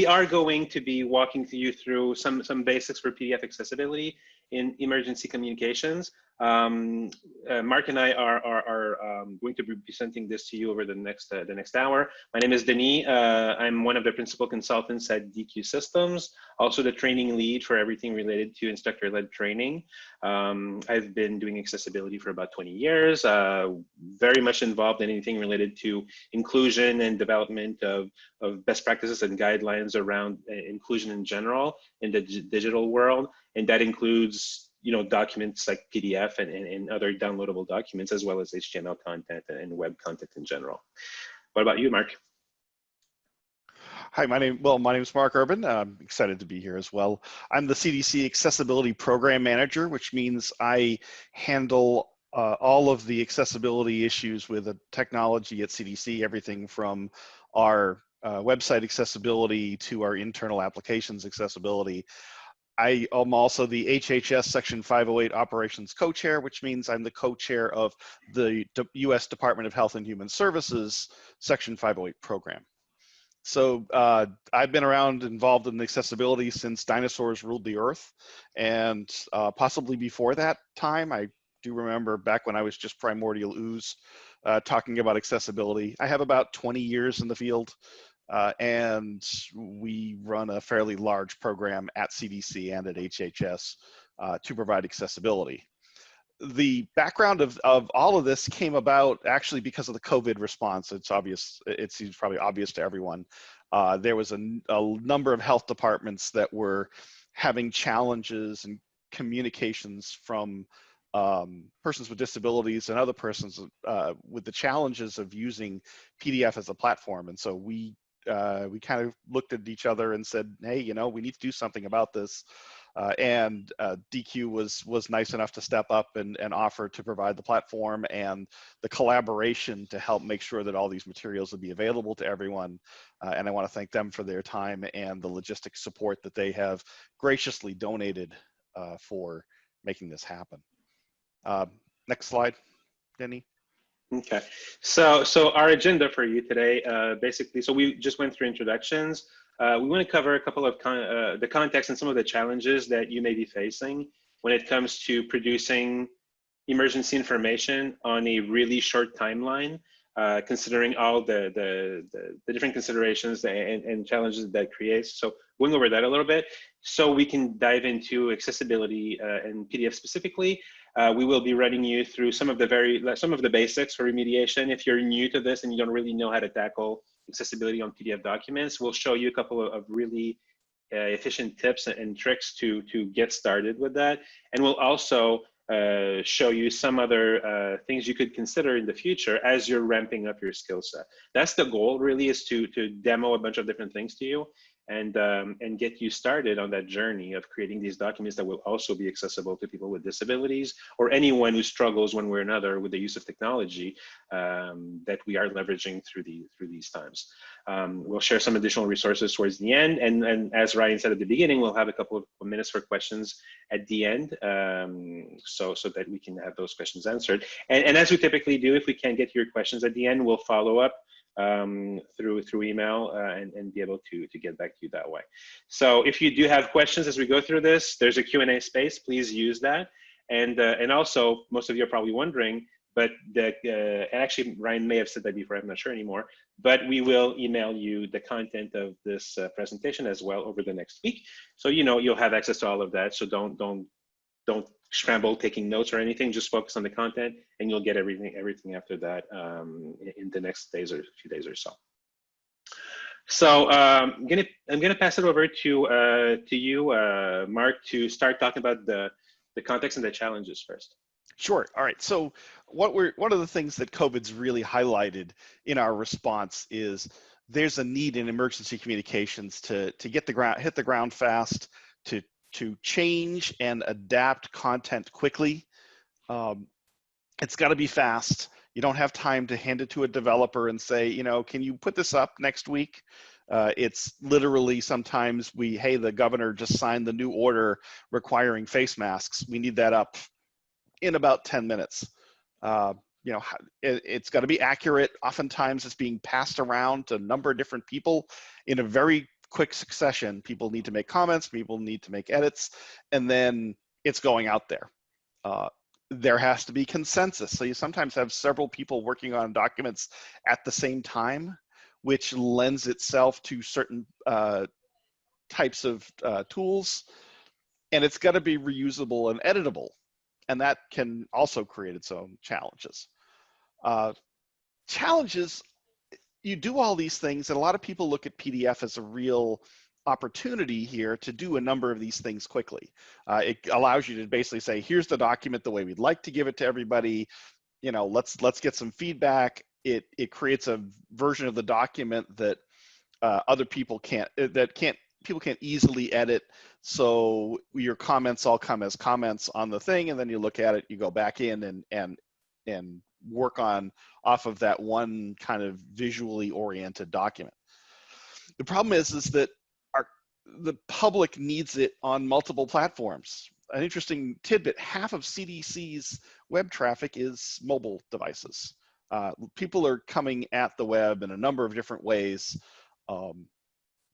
we are going to be walking you through some basics for PDF accessibility in emergency communications. Mark and I are going to be presenting this to you over the next hour. My name is Denis. I'm one of the principal consultants at Deque Systems, also the training lead for everything related to instructor-led training. I've been doing accessibility for about 20 years, very much involved in anything related to inclusion and development of best practices and guidelines around inclusion in general in the digital world, and that includes documents like PDF and other downloadable documents, as well as HTML content and web content in general. What about you, Mark? Hi, my name is Mark Urban. I'm excited to be here as well. I'm the CDC Accessibility Program Manager, which means I handle all of the accessibility issues with the technology at CDC, everything from our website accessibility to our internal applications accessibility. I am also the HHS Section 508 Operations Co-Chair, which means I'm the co-chair of the U.S. Department of Health and Human Services Section 508 program. So I've been around involved in accessibility since dinosaurs ruled the earth, and possibly before that time. I do remember back when I was just primordial ooze talking about accessibility. I have about 20 years in the field. And we run a fairly large program at CDC and at HHS to provide accessibility. The background of all of this came about actually because of the COVID response. It's obvious, it seems probably obvious to everyone. There was a number of health departments that were having challenges and communications from persons with disabilities and other persons with the challenges of using PDF as a platform. And so we kind of looked at each other and said, hey, we need to do something about this. And DQ was nice enough to step up and offer to provide the platform and the collaboration to help make sure that all these materials would be available to everyone. And I want to thank them for their time and the logistic support that they have graciously donated for making this happen. Next slide, Denny. Okay, so our agenda for you today, basically, so we just went through introductions. We want to cover a couple of the context and some of the challenges that you may be facing when it comes to producing emergency information on a really short timeline, considering all the different considerations and challenges that creates. So going over that a little bit, so we can dive into accessibility and PDF specifically. We will be running you through some of the basics for remediation. If you're new to this and you don't really know how to tackle accessibility on PDF documents, we'll show you a couple of really efficient tips and tricks to get started with that. And we'll also show you some other things you could consider in the future as you're ramping up your skill set. That's the goal, really, is to demo a bunch of different things to you and get you started on that journey of creating these documents that will also be accessible to people with disabilities or anyone who struggles one way or another with the use of technology that we are leveraging through these times. We'll share some additional resources towards the end, and as Ryan said at the beginning, we'll have a couple of minutes for questions at the end, so that we can have those questions answered. And as we typically do, if we can't get to your questions at the end, we'll follow up through email and be able to get back to you that way. So if you do have questions as we go through this, there's a Q&A space. Please use that. And also, most of you are probably wondering, but actually Ryan may have said that before, I'm not sure anymore, but we will email you the content of this presentation as well over the next week. So you'll have access to all of that. So don't scramble taking notes or anything, just focus on the content and you'll get everything after that in the next few days or so. So I'm gonna pass it over to you, Mark, to start talking about the context and the challenges first. Sure. All right. So one of the things that COVID's really highlighted in our response is there's a need in emergency communications to hit the ground fast, to change and adapt content quickly. It's got to be fast. You don't have time to hand it to a developer and say, can you put this up next week? It's literally sometimes hey, the governor just signed the new order requiring face masks. We need that up in about 10 minutes. It's got to be accurate. Oftentimes it's being passed around to a number of different people in a very quick succession. People need to make comments, people need to make edits, and then it's going out there. There has to be consensus. So you sometimes have several people working on documents at the same time, which lends itself to certain types of tools, and it's got to be reusable and editable. And that can also create its own challenges. Challenges, you do all these things, and a lot of people look at PDF as a real opportunity here to do a number of these things quickly. It allows you to basically say, here's the document the way we'd like to give it to everybody. You know, let's get some feedback. It creates a version of the document that other people people can't easily edit. So your comments all come as comments on the thing, and then you look at it, you go back in and work on off of that one kind of visually oriented document. The problem is that the public needs it on multiple platforms. An interesting tidbit, half of CDC's web traffic is mobile devices. People are coming at the web in a number of different ways.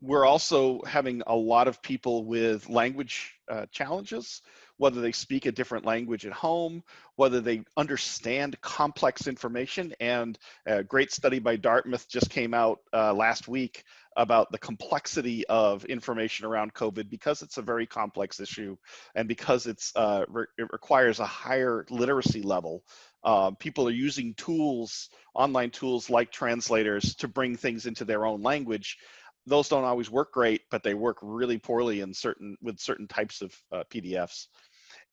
We're also having a lot of people with language challenges, whether they speak a different language at home, whether they understand complex information. And a great study by Dartmouth just came out last week about the complexity of information around COVID, because it's a very complex issue and because it requires a higher literacy level. People are using tools, online tools like translators, to bring things into their own language. Those don't always work great, but they work really poorly with certain types of PDFs.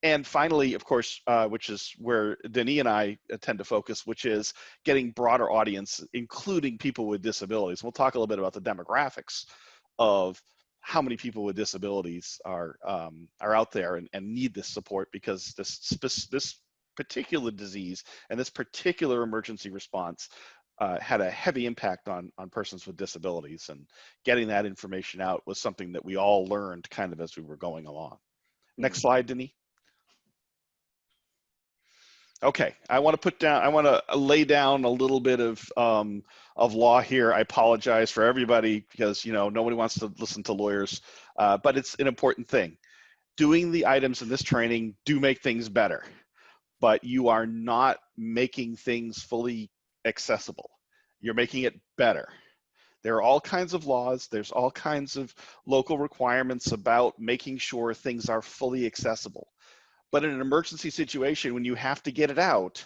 And finally, of course, which is where Denis and I tend to focus, which is getting broader audience, including people with disabilities. We'll talk a little bit about the demographics of how many people with disabilities are out there and need this support, because this particular disease and this particular emergency response had a heavy impact on persons with disabilities, and getting that information out was something that we all learned kind of as we were going along. Next slide, Denis. Okay, I want to lay down a little bit of law here. I apologize for everybody, because nobody wants to listen to lawyers, but it's an important thing. Doing the items in this training do make things better, but you are not making things fully accessible. You're making it better. There are all kinds of laws. There's all kinds of local requirements about making sure things are fully accessible. But in an emergency situation, when you have to get it out,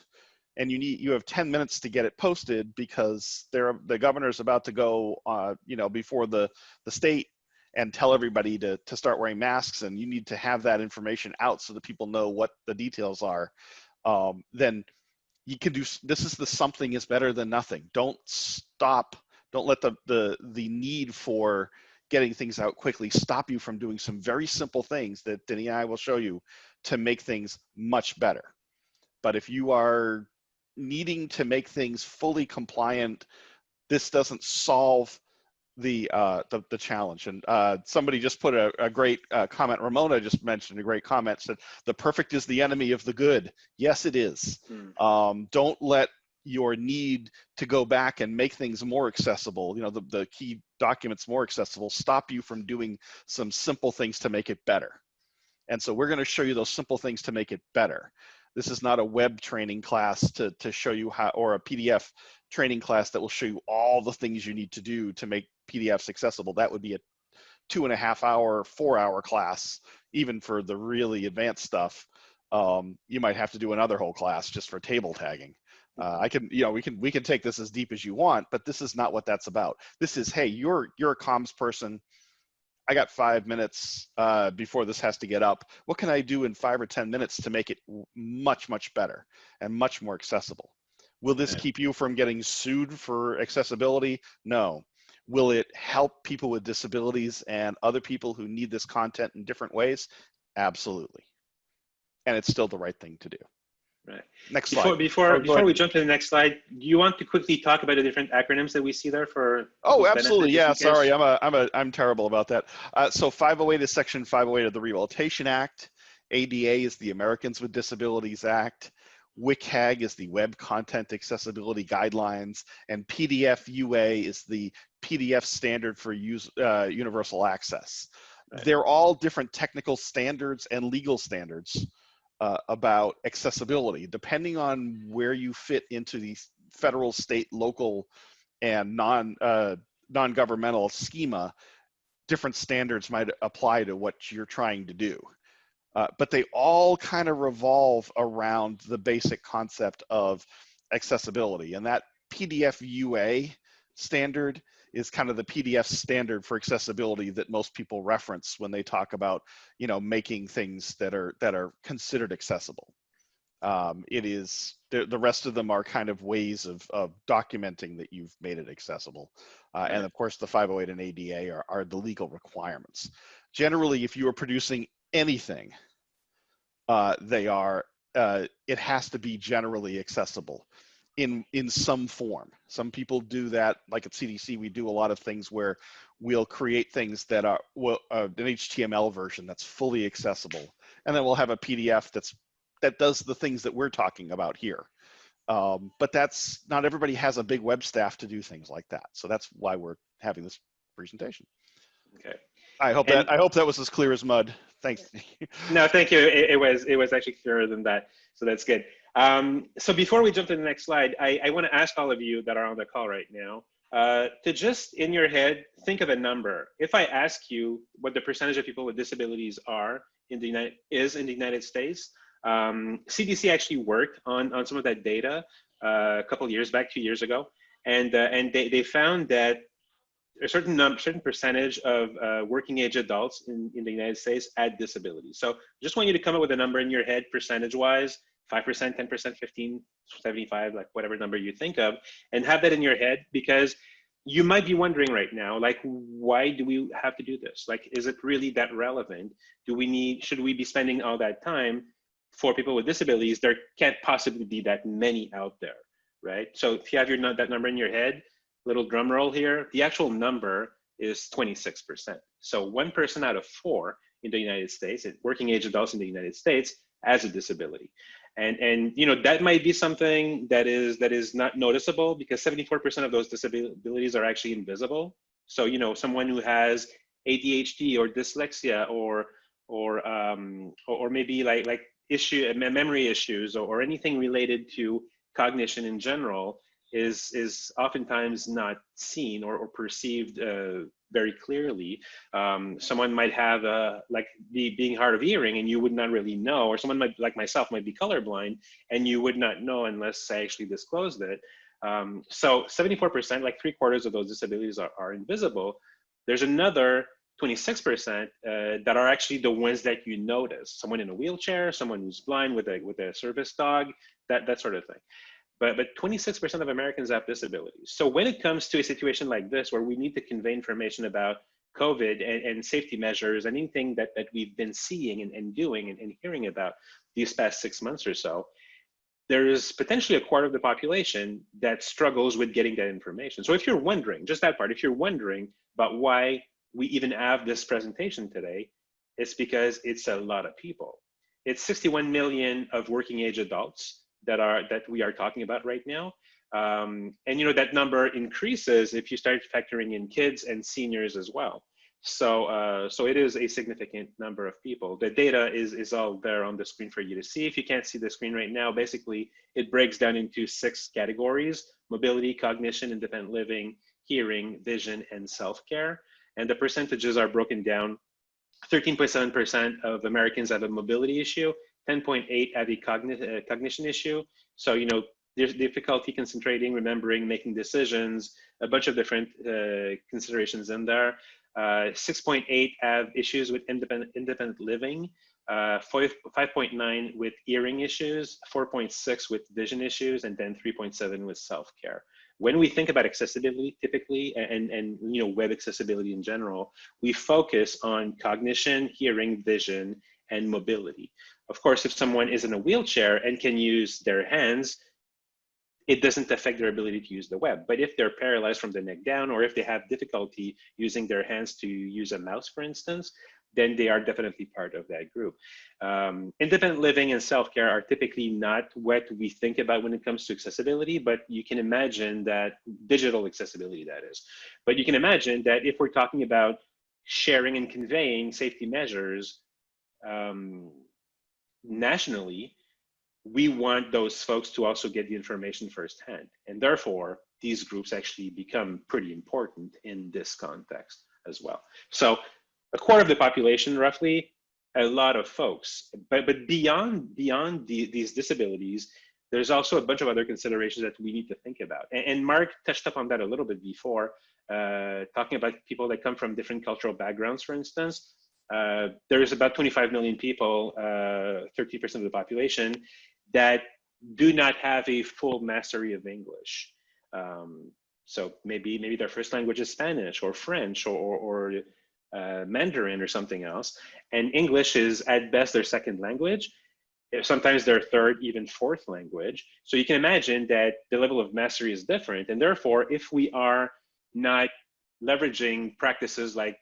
and you have 10 minutes to get it posted because the governor's about to go, before the state and tell everybody to start wearing masks, and you need to have that information out so that people know what the details are, then you can do. This is the something is better than nothing. Don't stop. Don't let the need for getting things out quickly stop you from doing some very simple things that Denis and I will show you to make things much better. But if you are needing to make things fully compliant, this doesn't solve the challenge. And somebody just put a great comment. Ramona just mentioned a great comment, said the perfect is the enemy of the good. Yes, it is. Don't let your need to go back and make things more accessible, the key documents more accessible, stop you from doing some simple things to make it better. And so we're going to show you those simple things to make it better. This is not a web training class to show you how, or a PDF training class that will show you all the things you need to do to make PDFs accessible. That would be a 2.5 hour, 4 hour class. Even for the really advanced stuff, you might have to do another whole class just for table tagging. We can take this as deep as you want, but this is not what that's about. This is, hey, you're a comms person. I got 5 minutes before this has to get up. What can I do in 5 or 10 minutes to make it much, much better and much more accessible? Will this keep you from getting sued for accessibility? No. Will it help people with disabilities and other people who need this content in different ways? Absolutely. And it's still the right thing to do. Right. Next slide. Before we jump to the next slide, do you want to quickly talk about the different acronyms that we see there for? Oh, absolutely. Yeah. Sorry, I'm terrible about that. So 508 is Section 508 of the Rehabilitation Act. ADA is the Americans with Disabilities Act. WCAG is the Web Content Accessibility Guidelines, and PDF UA is the PDF standard for universal access. Right. They're all different technical standards and legal standards about accessibility, depending on where you fit into the federal, state, local, and non-governmental schema. Different standards might apply to what you're trying to do. But they all kind of revolve around the basic concept of accessibility. And that PDF UA standard is kind of the PDF standard for accessibility that most people reference when they talk about, making things that are considered accessible. It is the rest of them are kind of ways of documenting that you've made it accessible. And of course, the 508 and ADA are the legal requirements. Generally, if you are producing anything, it has to be generally accessible in some form. Some people do that, like at CDC, we do a lot of things where we'll create things that are an HTML version that's fully accessible, and then we'll have a PDF that does the things that we're talking about here. But that's not everybody has a big web staff to do things like that. So that's why we're having this presentation. Okay. I hope that was as clear as mud. Thanks. No, thank you. It was actually clearer than that. So that's good. So before we jump to the next slide, I want to ask all of you that are on the call right now to just in your head think of a number. If I ask you what the percentage of people with disabilities are in the United States, CDC actually worked on some of that data a couple of years back, 2 years ago, and they found that a certain percentage of working age adults in the United States had disabilities. So just want you to come up with a number in your head, percentage-wise, 5%, 10%, 15, 75, like whatever number you think of, and have that in your head, because you might be wondering right now, like, why do we have to do this? Like, is it really that relevant? Should we be spending all that time for people with disabilities? There can't possibly be that many out there, right? So if you have that number in your head, little drum roll here, the actual number is 26%. So 1 person out of 4 in the United States, working age adults in the United States, has a disability. And that might be something that is not noticeable, because 74% of those disabilities are actually invisible. So someone who has ADHD or dyslexia or maybe like memory issues or anything related to cognition in general is oftentimes not seen or perceived very clearly. Someone might have being hard of hearing and you would not really know, or someone might, like myself, might be colorblind and you would not know unless I actually disclosed it. So 74%, like 3/4 of those disabilities are invisible. There's another 26% that are actually the ones that you notice. Someone in a wheelchair, someone who's blind with a service dog, that sort of thing. But 26% of Americans have disabilities. So when it comes to a situation like this, where we need to convey information about COVID and safety measures and anything that we've been seeing and doing and hearing about these past 6 months or so, there is potentially 1/4 of the population that struggles with getting that information. So if you're wondering, just that part, if you're wondering about why we even have this presentation today, it's because it's a lot of people. It's 61 million of working age adults that we are talking about right now. And that number increases if you start factoring in kids and seniors as well. So it is a significant number of people. The data is all there on the screen for you to see. If you can't see the screen right now, basically it breaks down into 6 categories: mobility, cognition, independent living, hearing, vision, and self-care. And the percentages are broken down. 13.7% of Americans have a mobility issue, 10.8 have a cognition issue. So, there's difficulty concentrating, remembering, making decisions, a bunch of different considerations in there. 6.8 have issues with independent living, 5.9 with hearing issues, 4.6 with vision issues, and then 3.7 with self-care. When we think about accessibility, typically, and web accessibility in general, we focus on cognition, hearing, vision, and mobility. Of course, if someone is in a wheelchair and can use their hands, it doesn't affect their ability to use the web. But if they're paralyzed from the neck down, or if they have difficulty using their hands to use a mouse, for instance, then they are definitely part of that group. Independent living and self-care are typically not what we think about when it comes to accessibility, but you can imagine that digital accessibility, that is. But you can imagine that if we're talking about sharing and conveying safety measures nationally, we want those folks to also get the information firsthand. And therefore, these groups actually become pretty important in this context as well. So a quarter of the population, roughly, a lot of folks. But beyond these disabilities, there's also a bunch of other considerations that we need to think about. And Mark touched up on that a little bit before, talking about people that come from different cultural backgrounds, for instance. There's about 25 million people, 30% of the population, that do not have a full mastery of English. So maybe their first language is Spanish or French or Mandarin or something else. And English is at best their second language, sometimes their third, even fourth language. So you can imagine that the level of mastery is different. And therefore, if we are not leveraging practices like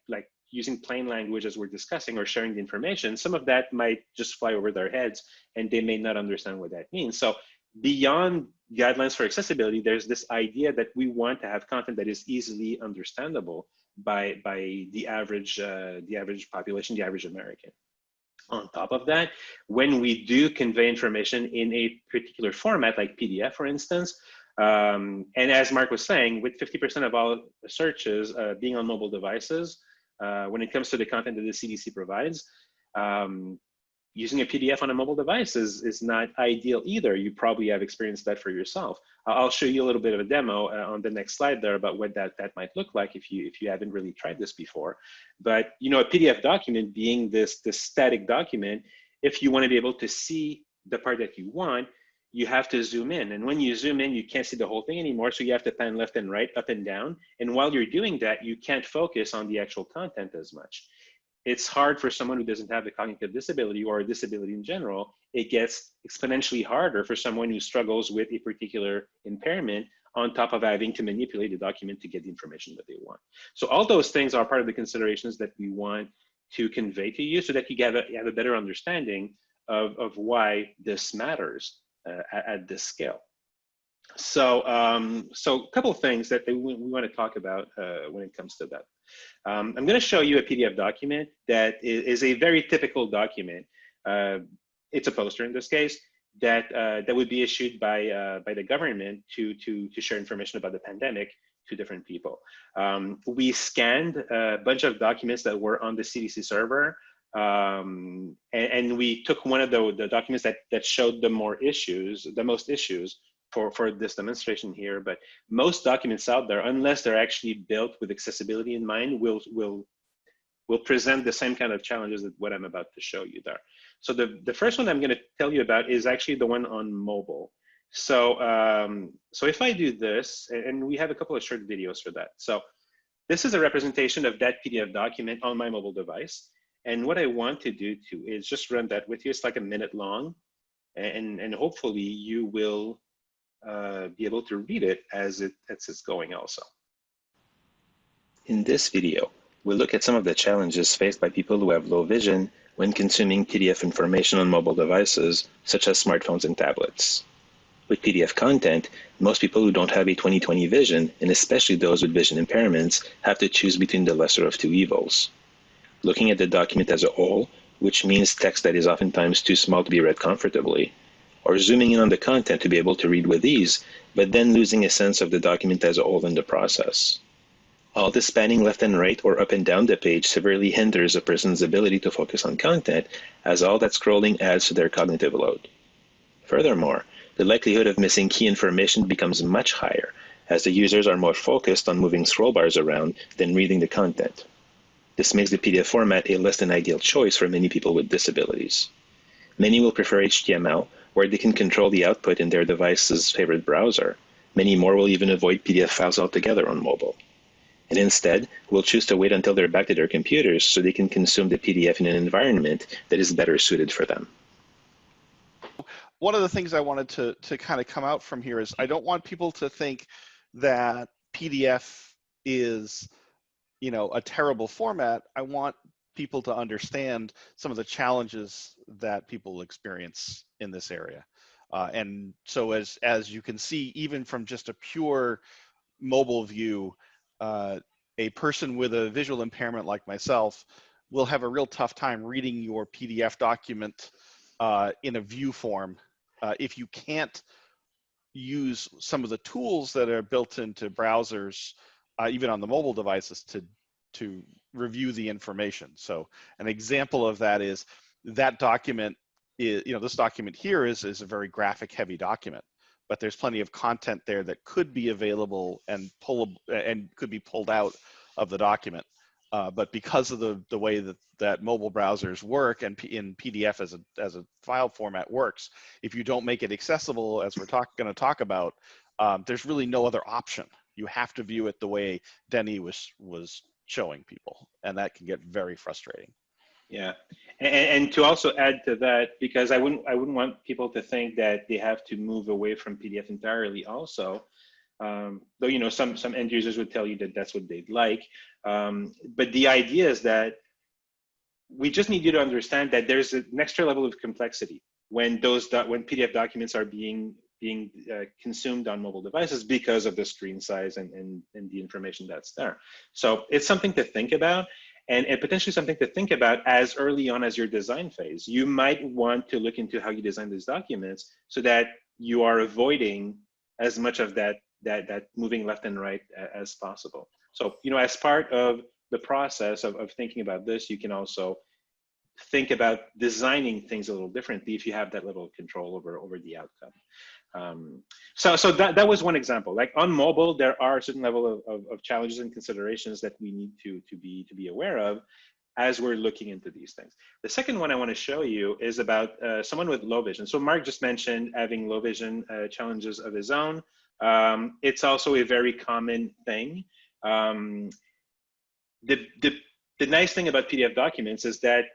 using plain language as we're discussing or sharing the information, some of that might just fly over their heads and they may not understand what that means. So beyond guidelines for accessibility, there's this idea that we want to have content that is easily understandable by the average population, the average American. On top of that, when we do convey information in a particular format, like PDF, for instance, and as Mark was saying, with 50% of all searches being on mobile devices, when it comes to the content that the CDC provides, using a PDF on a mobile device is not ideal either. You probably have experienced that for yourself. I'll show you a little bit of a demo on the next slide there about what that might look like if you haven't really tried this before. But you know, a PDF document being this static document, if you want to be able to see the part that you want, you have to zoom in. And when you zoom in, you can't see the whole thing anymore. So you have to pan left and right, up and down. And while you're doing that, you can't focus on the actual content as much. It's hard for someone who doesn't have a cognitive disability or a disability in general. It gets exponentially harder for someone who struggles with a particular impairment, on top of having to manipulate the document to get the information that they want. So all those things are part of the considerations that we want to convey to you so that you have a better understanding of why this matters at this scale. So, so a couple of things that we want to talk about when it comes to that. I'm going to show you a PDF document that is a very typical document. It's a poster in this case that would be issued by the government to share information about the pandemic to different people. We scanned a bunch of documents that were on the CDC server. And we took one of the documents that showed the most issues for this demonstration here. But most documents out there, unless they're actually built with accessibility in mind, will present the same kind of challenges that what I'm about to show you there. So the first one I'm going to tell you about is actually the one on mobile. So so if I do this, and we have a couple of short videos for that. So this is a representation of that PDF document on my mobile device. And what I want to do too is just run that with you. It's like a minute long, and hopefully you will be able to read it as it's going also. In this video, we'll look at some of the challenges faced by people who have low vision when consuming PDF information on mobile devices, such as smartphones and tablets. With PDF content, most people who don't have a 20/20 vision, and especially those with vision impairments, have to choose between the lesser of two evils. Looking at the document as a whole, which means text that is oftentimes too small to be read comfortably, or zooming in on the content to be able to read with ease, but then losing a sense of the document as a whole in the process. All this spanning left and right or up and down the page severely hinders a person's ability to focus on content, as all that scrolling adds to their cognitive load. Furthermore, the likelihood of missing key information becomes much higher, as the users are more focused on moving scroll bars around than reading the content. This makes the PDF format a less than ideal choice for many people with disabilities. Many will prefer HTML, where they can control the output in their device's favorite browser. Many more will even avoid PDF files altogether on mobile. And instead, will choose to wait until they're back to their computers so they can consume the PDF in an environment that is better suited for them. one of the things I wanted to kind of come out from here is I don't want people to think that PDF is, you know, a terrible format. I want people to understand some of the challenges that people experience in this area. And so as you can see, even from just a pure mobile view, a person with a visual impairment like myself will have a real tough time reading your PDF document in a view form if you can't use some of the tools that are built into browsers, even on the mobile devices, to review the information. So an example of that is that document is, you know, this document here is a very graphic heavy document, but there's plenty of content there that could be available and could be pulled out of the document. But because of the way that mobile browsers work and in PDF as a file format works, if you don't make it accessible, as we're going to talk about, there's really no other option. You have to view it the way Denny was showing people, and that can get very frustrating. Yeah, and to also add to that, because I wouldn't want people to think that they have to move away from PDF entirely. Also, though, you know, some end users would tell you that that's what they'd like, but the idea is that we just need you to understand that there's an extra level of complexity when when PDF documents are being consumed on mobile devices because of the screen size and the information that's there. So it's something to think about, and potentially something to think about as early on as your design phase. You might want to look into how you design these documents so that you are avoiding as much of that moving left and right as possible. So, you know, as part of the process of thinking about this, you can also think about designing things a little differently if you have that little control over the outcome. So that was one example. Like on mobile, there are a certain level of challenges and considerations that we need to be aware of as we're looking into these things. The second one I want to show you is about someone with low vision. So Mark just mentioned having low vision challenges of his own. It's also a very common thing. The nice thing about PDF documents is that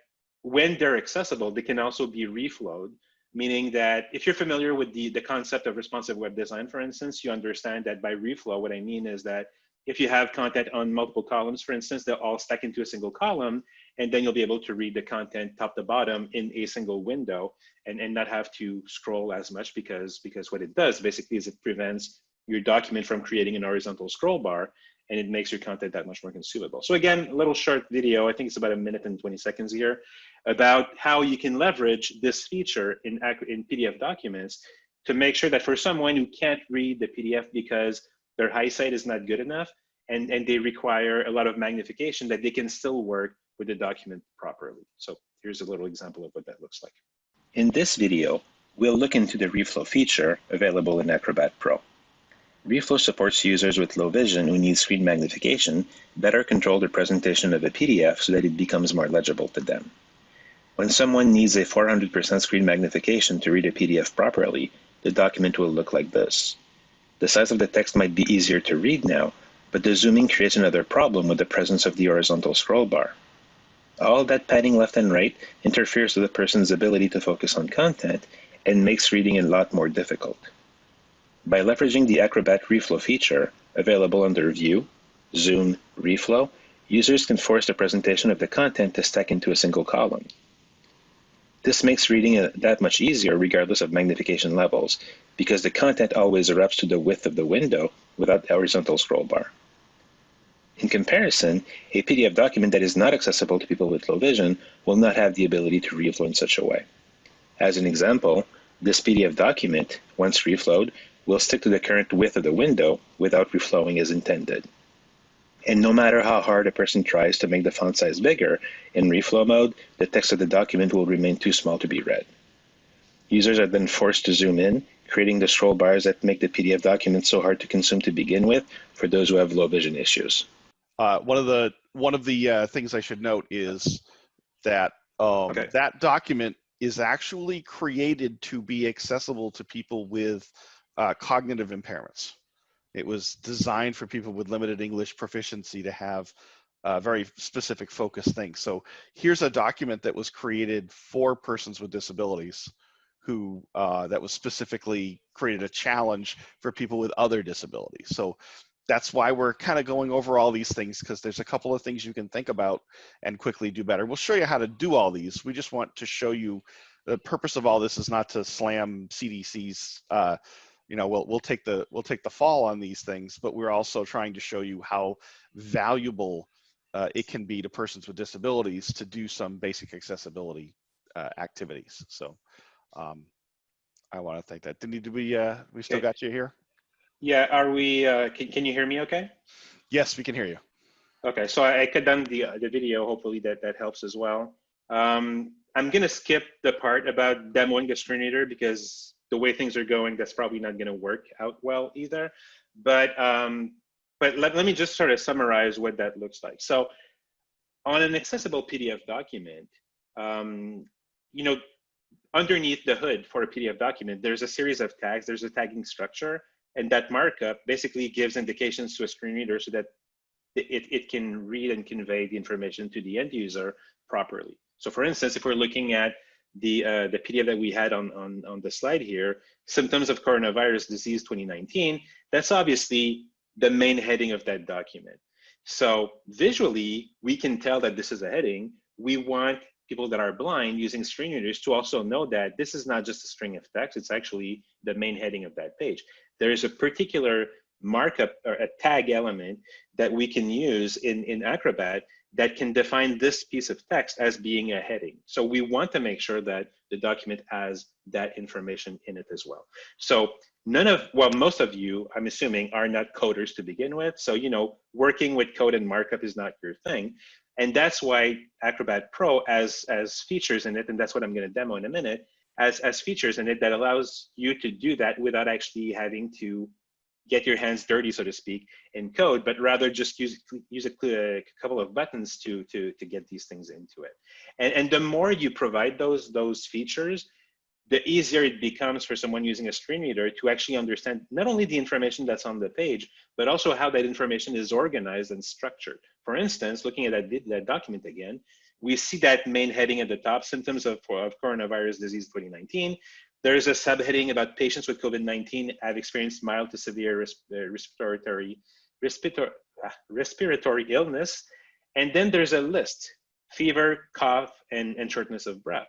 when they're accessible, they can also be reflowed, meaning that if you're familiar with the concept of responsive web design, for instance, you understand that by reflow, what I mean is that if you have content on multiple columns, for instance, they'll all stack into a single column, and then you'll be able to read the content top to bottom in a single window and not have to scroll as much because what it does basically is it prevents your document from creating an horizontal scroll bar, and it makes your content that much more consumable. So again, a little short video, I think it's about 1 minute and 20 seconds here, about how you can leverage this feature in PDF documents to make sure that for someone who can't read the PDF because their eyesight is not good enough and they require a lot of magnification, that they can still work with the document properly. So here's a little example of what that looks like. In this video, we'll look into the Reflow feature available in Acrobat Pro. Reflow supports users with low vision who need screen magnification better control the presentation of a PDF so that it becomes more legible to them. When someone needs a 400% screen magnification to read a PDF properly, the document will look like this. The size of the text might be easier to read now, but the zooming creates another problem with the presence of the horizontal scroll bar. All that padding left and right interferes with a person's ability to focus on content and makes reading a lot more difficult. By leveraging the Acrobat Reflow feature, available under View, Zoom, Reflow, users can force the presentation of the content to stack into a single column. This makes reading that much easier regardless of magnification levels, because the content always erupts to the width of the window without the horizontal scroll bar. In comparison, a PDF document that is not accessible to people with low vision will not have the ability to reflow in such a way. As an example, this PDF document, once reflowed, will stick to the current width of the window without reflowing as intended. And no matter how hard a person tries to make the font size bigger, in reflow mode, the text of the document will remain too small to be read. Users are then forced to zoom in, creating the scroll bars that make the PDF document so hard to consume to begin with for those who have low vision issues. One of the things I should note is that that document is actually created to be accessible to people with cognitive impairments. It was designed for people with limited English proficiency to have very specific focused things. So here's a document that was created for persons with disabilities who that was specifically created a challenge for people with other disabilities. So that's why we're kind of going over all these things, because there's a couple of things you can think about and quickly do better. We'll show you how to do all these. We just want to show you the purpose of all this is not to slam CDC's. You know, we'll take the fall on these things, but we're also trying to show you how valuable it can be to persons with disabilities to do some basic accessibility activities. So I want to thank that. Did we still got you here? Yeah, are we, can you hear me okay? Yes, we can hear you. Okay, so I cut down the video, hopefully that helps as well. I'm gonna skip the part about demoing the screen reader because the way things are going, that's probably not gonna work out well either. But let me just sort of summarize what that looks like. So on an accessible PDF document, you know, underneath the hood for a PDF document, there's a series of tags, there's a tagging structure, and that markup basically gives indications to a screen reader so that it can read and convey the information to the end user properly. So for instance, if we're looking at the PDF that we had on the slide here, symptoms of coronavirus disease 2019, that's obviously the main heading of that document. So visually, we can tell that this is a heading. We want people that are blind using screen readers to also know that this is not just a string of text, it's actually the main heading of that page. There is a particular markup or a tag element that we can use in Acrobat that can define this piece of text as being a heading. So we want to make sure that the document has that information in it as well. So most of you, I'm assuming, are not coders to begin with. So, you know, working with code and markup is not your thing. And that's why Acrobat Pro has features in it, and that's what I'm going to demo in a minute, as features in it that allows you to do that without actually having to get your hands dirty, so to speak, in code, but rather just use a couple of buttons to get these things into it. And the more you provide those features, the easier it becomes for someone using a screen reader to actually understand not only the information that's on the page, but also how that information is organized and structured. For instance, looking at that document again, we see that main heading at the top, symptoms of coronavirus disease 2019. There's a subheading about patients with COVID-19 have experienced mild to severe respiratory illness. And then there's a list, fever, cough, and shortness of breath.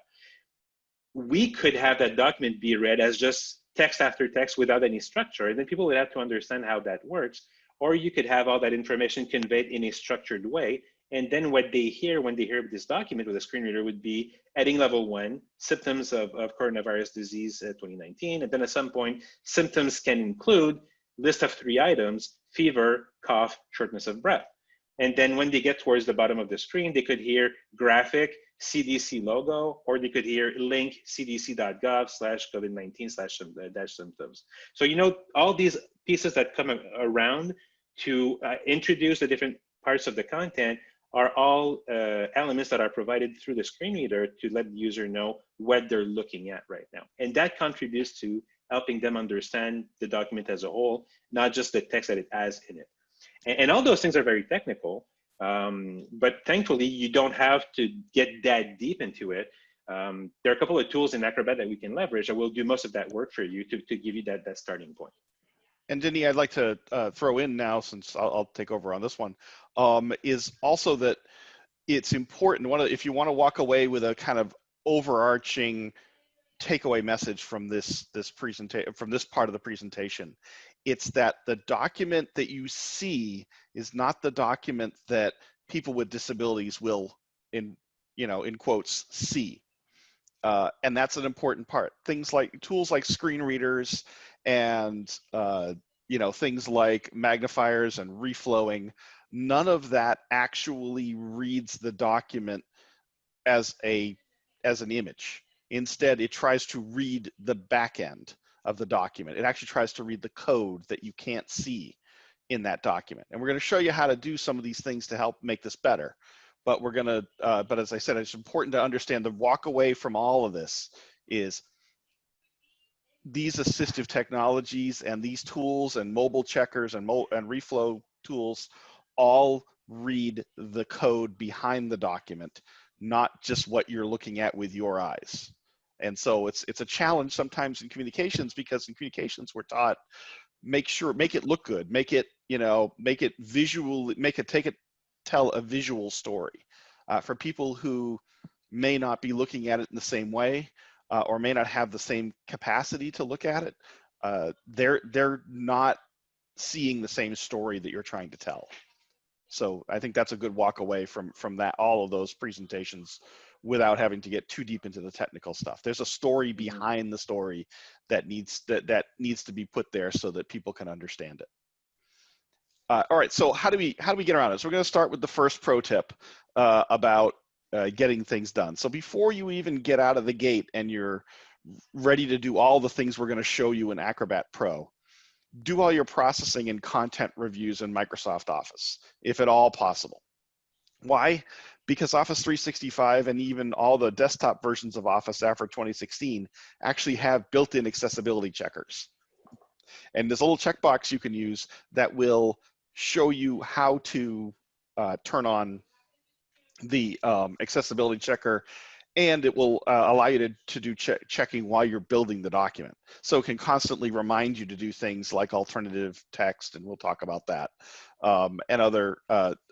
We could have that document be read as just text after text without any structure, and then people would have to understand how that works. Or you could have all that information conveyed in a structured way, and then what they hear when they hear this document with a screen reader would be heading level 1, symptoms of coronavirus disease 2019, and then at some point, symptoms can include list of 3 items, fever, cough, shortness of breath. And then when they get towards the bottom of the screen, they could hear graphic, CDC logo, or they could hear link cdc.gov/COVID-19/symptoms. So, you know, all these pieces that come around to introduce the different parts of the content are all elements that are provided through the screen reader to let the user know what they're looking at right now. And that contributes to helping them understand the document as a whole, not just the text that it has in it. And all those things are very technical, but thankfully you don't have to get that deep into it. There are a couple of tools in Acrobat that we can leverage that will do most of that work for you to give you that starting point. And Denis, I'd like to throw in now, since I'll take over on this one, is also that it's important, if you want to walk away with a kind of overarching takeaway message from this part of the presentation, it's that the document that you see is not the document that people with disabilities will, in quotes, see. And that's an important part. Things like tools like screen readers and things like magnifiers and reflowing, none of that actually reads the document as an image. Instead, it tries to read the back end of the document. It actually tries to read the code that you can't see in that document. And we're going to show you how to do some of these things to help make this better. But but as I said, it's important to understand the walk away from all of this is these assistive technologies and these tools and mobile checkers and reflow tools all read the code behind the document, not just what you're looking at with your eyes. And so it's a challenge sometimes in communications, because in communications we're taught make it look good, make it, make it visual, tell a visual story. For people who may not be looking at it in the same way, or may not have the same capacity to look at it, they're not seeing the same story that you're trying to tell. So I think that's a good walk away from that, all of those presentations, without having to get too deep into the technical stuff. There's a story behind the story that needs to be put there so that people can understand it. All right, so how do we get around it? So we're going to start with the first pro tip about getting things done. So before you even get out of the gate and you're ready to do all the things we're going to show you in Acrobat Pro, do all your processing and content reviews in Microsoft Office, if at all possible. Why? Because Office 365 and even all the desktop versions of Office after 2016 actually have built-in accessibility checkers. And there's a little checkbox you can use that will show you how to turn on the accessibility checker, and it will allow you to do checking while you're building the document. So it can constantly remind you to do things like alternative text, and we'll talk about that, and other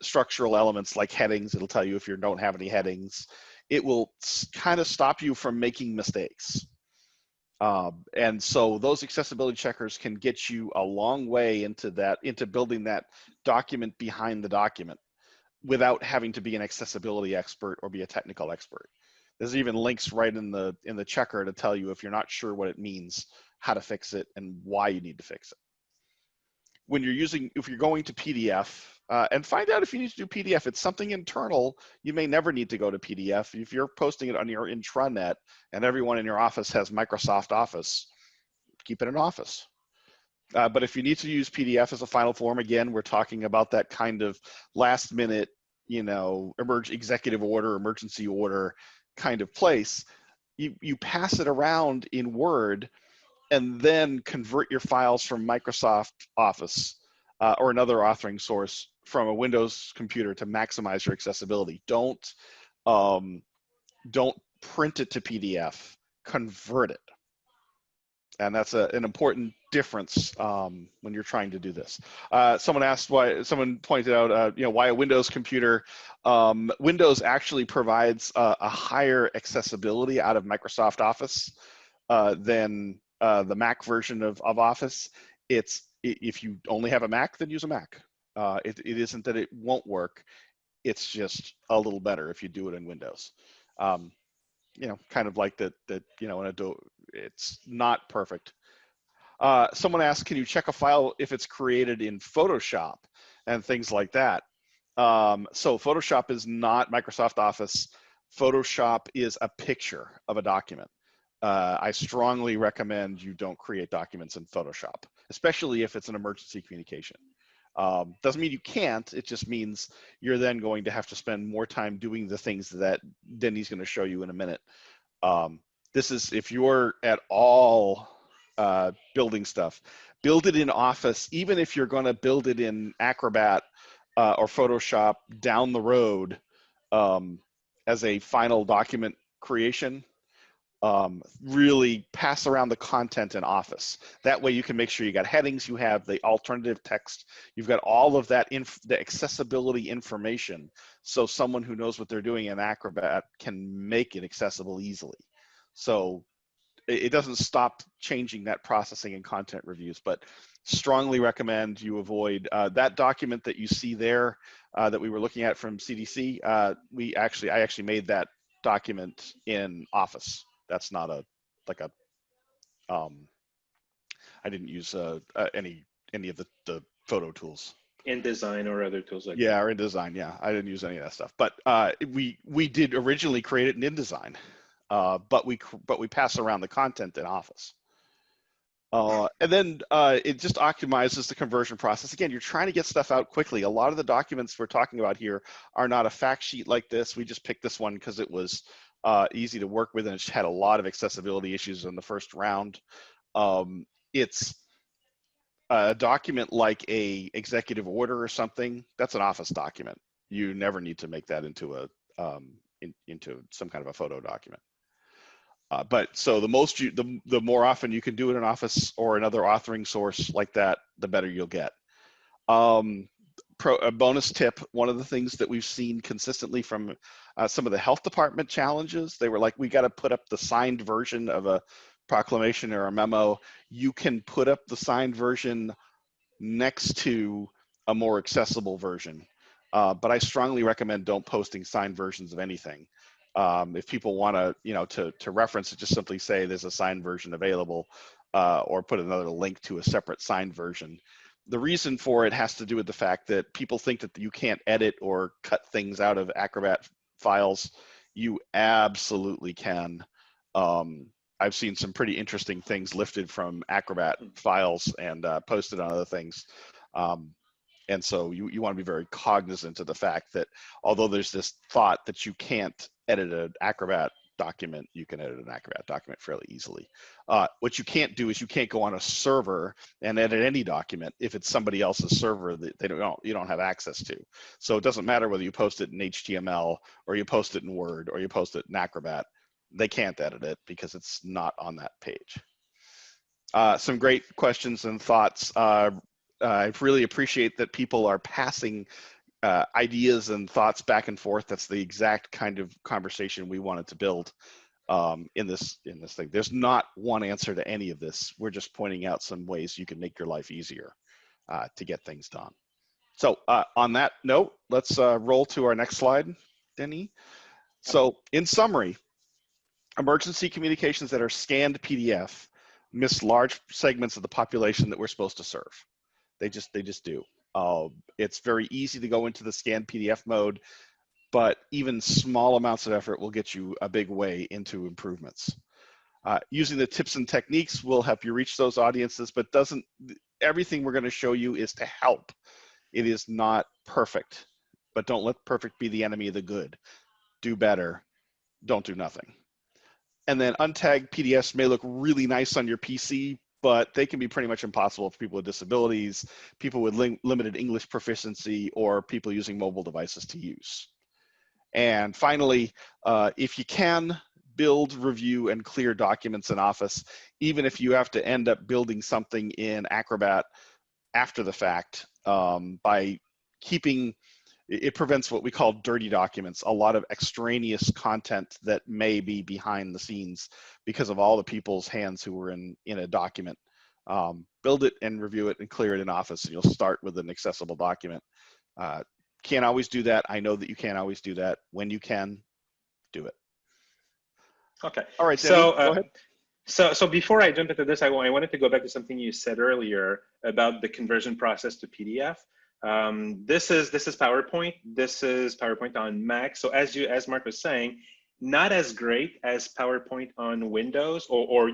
structural elements like headings. It'll tell you if you don't have any headings. It will kind of stop you from making mistakes. And so those accessibility checkers can get you a long way into building that document behind the document without having to be an accessibility expert or be a technical expert. There's even links right in the checker to tell you if you're not sure what it means, how to fix it, and why you need to fix it. If you're going to PDF, and find out if you need to do PDF. It's something internal. You may never need to go to PDF. If you're posting it on your intranet and everyone in your office has Microsoft Office, keep it in Office. But if you need to use PDF as a final form, again, we're talking about that kind of last minute, executive order, emergency order kind of place. You pass it around in Word and then convert your files from Microsoft Office or another authoring source from a Windows computer to maximize your accessibility. Don't print it to PDF, convert it. And that's an important difference when you're trying to do this. Someone pointed out, why a Windows computer. Windows actually provides a higher accessibility out of Microsoft Office than the Mac version of Office. If you only have a Mac, then use a Mac. It isn't that it won't work. It's just a little better if you do it in Windows. Kind of like that. In Adobe, it's not perfect. Someone asked, can you check a file if it's created in Photoshop and things like that? So Photoshop is not Microsoft Office. Photoshop is a picture of a document. I strongly recommend you don't create documents in Photoshop, especially if it's an emergency communication. Doesn't mean you can't, it just means you're then going to have to spend more time doing the things that Denny's going to show you in a minute. This is, if you're at all building stuff, build it in Office. Even if you're going to build it in Acrobat or Photoshop down the road as a final document creation, really pass around the content in Office. That way you can make sure you got headings, you have the alternative text, you've got all of that, the accessibility information, so someone who knows what they're doing in Acrobat can make it accessible easily. So it doesn't stop changing that processing and content reviews, but strongly recommend you avoid that document that you see there that we were looking at from CDC. I actually made that document in Office. That's not I didn't use any of the photo tools. InDesign or other tools like that. Yeah, or InDesign, yeah. I didn't use any of that stuff. But we did originally create it in InDesign, but we pass around the content in Office. And then it just optimizes the conversion process. Again, you're trying to get stuff out quickly. A lot of the documents we're talking about here are not a fact sheet like this. We just picked this one because it was easy to work with, and it had a lot of accessibility issues in the first round. It's a document like a executive order or something. That's an Office document. You never need to make that into into some kind of a photo document. But so the more often you can do it in Office or another authoring source like that, the better you'll get. A bonus tip, one of the things that we've seen consistently from some of the health department challenges, they were like, we got to put up the signed version of a proclamation or a memo. You can put up the signed version next to a more accessible version. But I strongly recommend don't posting signed versions of anything. If people want to reference it, just simply say there's a signed version available, or put another link to a separate signed version. The reason for it has to do with the fact that people think that you can't edit or cut things out of Acrobat files. You absolutely can. I've seen some pretty interesting things lifted from Acrobat files and posted on other things. And so you want to be very cognizant of the fact that although there's this thought that you can't edit an Acrobat document, you can edit an Acrobat document fairly easily. What you can't do is you can't go on a server and edit any document if it's somebody else's server that you don't have access to. So it doesn't matter whether you post it in HTML or you post it in Word or you post it in Acrobat. They can't edit it because it's not on that page. Some great questions and thoughts. I really appreciate that people are passing ideas and thoughts back and forth. That's the exact kind of conversation we wanted to build in this thing. There's not one answer to any of this. We're just pointing out some ways you can make your life easier to get things done. So on that note, let's roll to our next slide, Denis. So in summary, emergency communications that are scanned PDF miss large segments of the population that we're supposed to serve. They just do. It's very easy to go into the scanned PDF mode, but even small amounts of effort will get you a big way into improvements. Using the tips and techniques will help you reach those audiences, but everything we're going to show you is to help. It is not perfect, but don't let perfect be the enemy of the good. Do better, don't do nothing. And then untagged PDFs may look really nice on your PC, but they can be pretty much impossible for people with disabilities, people with limited English proficiency, or people using mobile devices to use. And finally, if you can, build, review, and clear documents in Office, even if you have to end up building something in Acrobat after the fact, by keeping, it prevents what we call dirty documents, a lot of extraneous content that may be behind the scenes because of all the people's hands who were in a document. Build it and review it and clear it in Office, and you'll start with an accessible document. Can't always do that. I know that you can't always do that. When you can, do it. Okay. All right, Denis, so go ahead. So before I jump into this, I wanted to go back to something you said earlier about the conversion process to PDF. This is PowerPoint. This is PowerPoint on Mac. So as Mark was saying, not as great as PowerPoint on Windows or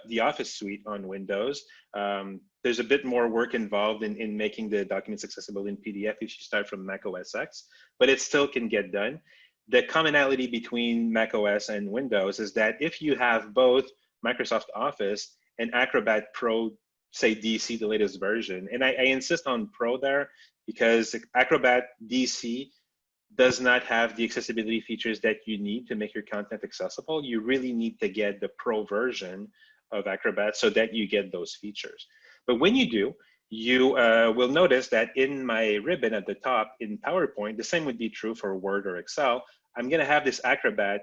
the Office suite on Windows. There's a bit more work involved in making the documents accessible in PDF if you start from Mac OS X, but it still can get done. The commonality between Mac OS and Windows is that if you have both Microsoft Office and Acrobat Pro, say DC, the latest version, and I insist on Pro there because Acrobat DC does not have the accessibility features that you need to make your content accessible. You really need to get the Pro version of Acrobat so that you get those features. But when you do, you will notice that in my ribbon at the top in PowerPoint, the same would be true for Word or Excel. I'm going to have this Acrobat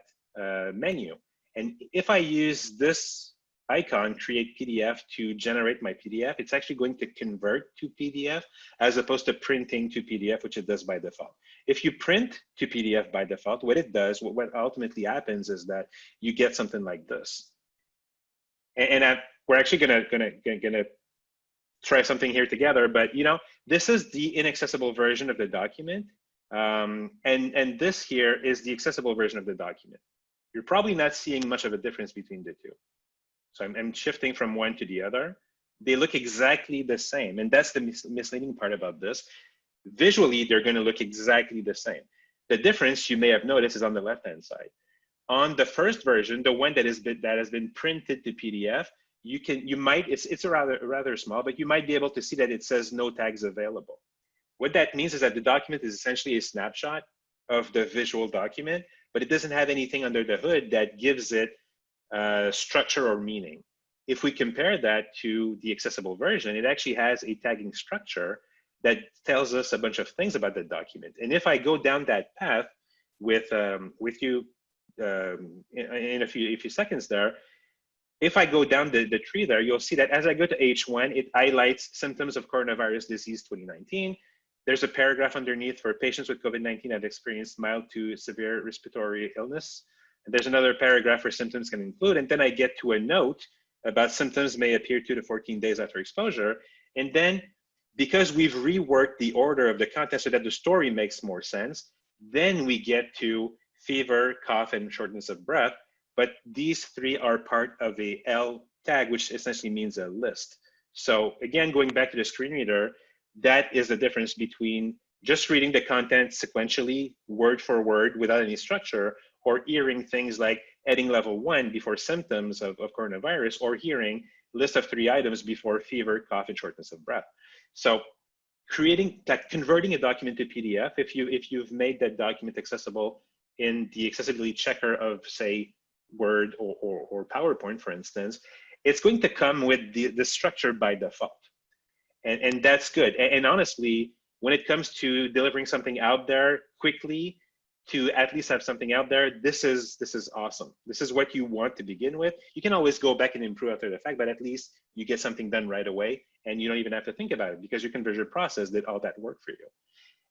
menu. And if I use this icon, create PDF, to generate my PDF, it's actually going to convert to PDF as opposed to printing to PDF, which it does by default. If you print to PDF by default, what it does, what ultimately happens is that you get something like this. And we're actually gonna try something here together, but this is the inaccessible version of the document. And this here is the accessible version of the document. You're probably not seeing much of a difference between the two. So I'm shifting from one to the other. They look exactly the same. And that's the misleading part about this. Visually, they're going to look exactly the same. The difference you may have noticed is on the left-hand side. On the first version, the one that has been printed to PDF, it's rather small, but you might be able to see that it says no tags available. What that means is that the document is essentially a snapshot of the visual document, but it doesn't have anything under the hood that gives it structure or meaning. If we compare that to the accessible version, it actually has a tagging structure that tells us a bunch of things about the document. And if I go down that path with you in a few seconds there, if I go down the tree there, you'll see that as I go to H1, it highlights symptoms of coronavirus disease 2019. There's a paragraph underneath for patients with COVID-19 have experienced mild to severe respiratory illness. And there's another paragraph where symptoms can include. And then I get to a note about symptoms may appear 2 to 14 days after exposure. And then because we've reworked the order of the content so that the story makes more sense, then we get to fever, cough, and shortness of breath. But these three are part of a L tag, which essentially means a list. So again, going back to the screen reader, that is the difference between just reading the content sequentially, word for word, without any structure, or hearing things like heading level 1 before symptoms of coronavirus, or hearing list of 3 items before fever, cough, and shortness of breath. So converting a document to PDF, if you've made that document accessible in the accessibility checker of, say, Word or PowerPoint, for instance, it's going to come with the structure by default. And that's good. And honestly, when it comes to delivering something out there quickly, to at least have something out there, this is awesome. This is what you want to begin with. You can always go back and improve after the fact, but at least you get something done right away, and you don't even have to think about it because your conversion process did all that work for you.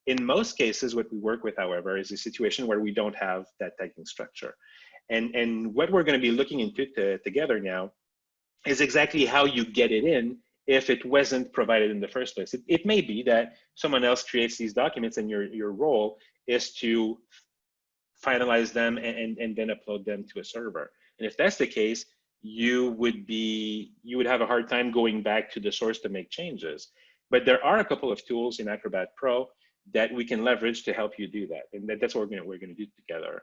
In most cases, what we work with, however, is a situation where we don't have that tagging structure. And what we're going to be looking into together now is exactly how you get it in if it wasn't provided in the first place. It may be that someone else creates these documents and your role is to finalize them and then upload them to a server. And if that's the case, you would have a hard time going back to the source to make changes. But there are a couple of tools in Acrobat Pro that we can leverage to help you do that. And that's what we're going to do together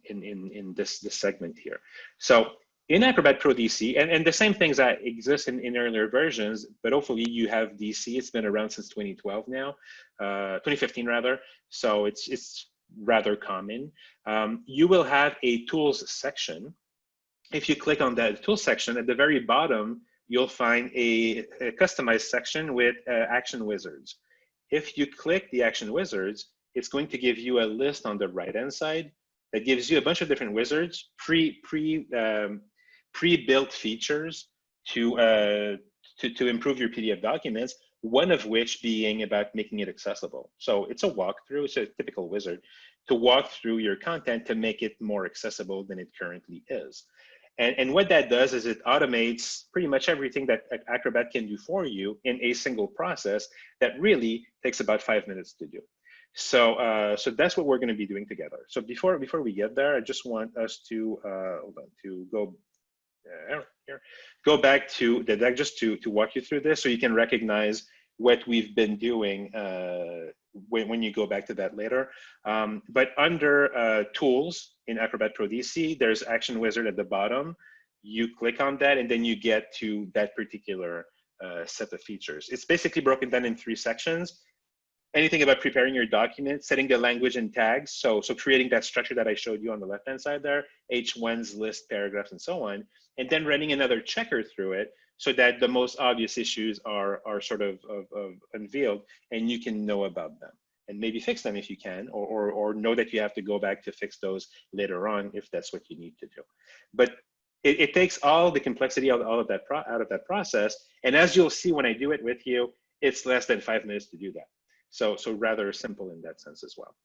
in this segment here. So in Acrobat Pro DC, and the same things that exist in earlier versions, but hopefully you have DC. It's been around since 2012 now, 2015 rather. So it's rather common. You will have a tools section. If you click on that tools section, at the very bottom, you'll find a customized section with action wizards. If you click the action wizards, it's going to give you a list on the right-hand side that gives you a bunch of different wizards, pre-built features to improve your PDF documents, one of which being about making it accessible. So it's a walkthrough, it's a typical wizard, to walk through your content to make it more accessible than it currently is. And what that does is it automates pretty much everything that Acrobat can do for you in a single process that really takes about 5 minutes to do. So, so that's what we're going to be doing together. So before we get there, I just want us to hold on, to go back to the deck just to walk you through this, so you can recognize what we've been doing when you go back to that later. But under tools in Acrobat Pro DC, there's Action Wizard at the bottom. You click on that, and then you get to that particular set of features. It's basically broken down in 3 sections. Anything about preparing your document, setting the language and tags, so creating that structure that I showed you on the left-hand side there, H1s, list, paragraphs, and so on, and then running another checker through it so that the most obvious issues are sort of unveiled, and you can know about them and maybe fix them if you can, or know that you have to go back to fix those later on if that's what you need to do. But it takes all the complexity out of that process, and as you'll see when I do it with you, it's less than 5 minutes to do that. So rather simple in that sense as well.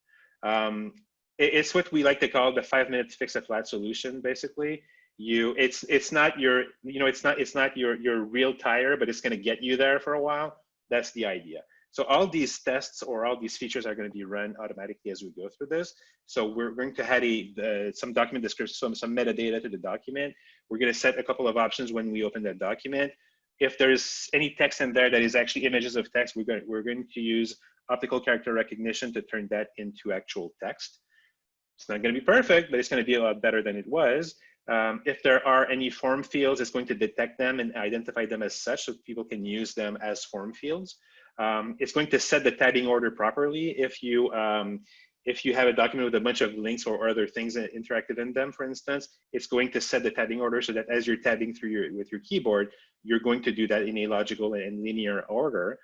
It's what we like to call the 5-minute fix a flat solution. Basically, it's not your your real tire, but it's going to get you there for a while. That's the idea. So all these tests or all these features are going to be run automatically as we go through this. So we're going to add some document description, some metadata to the document. We're going to set a couple of options when we open that document. If there's any text in there that is actually images of text, we're going to use optical character recognition to turn that into actual text. It's not going to be perfect, but it's going to be a lot better than it was. If there are any form fields, it's going to detect them and identify them as such so people can use them as form fields. It's going to set the tagging order properly. If you If you have a document with a bunch of links or other things interactive in them, for instance, it's going to set the tabbing order so that as you're tabbing through with your keyboard, you're going to do that in a logical and linear order.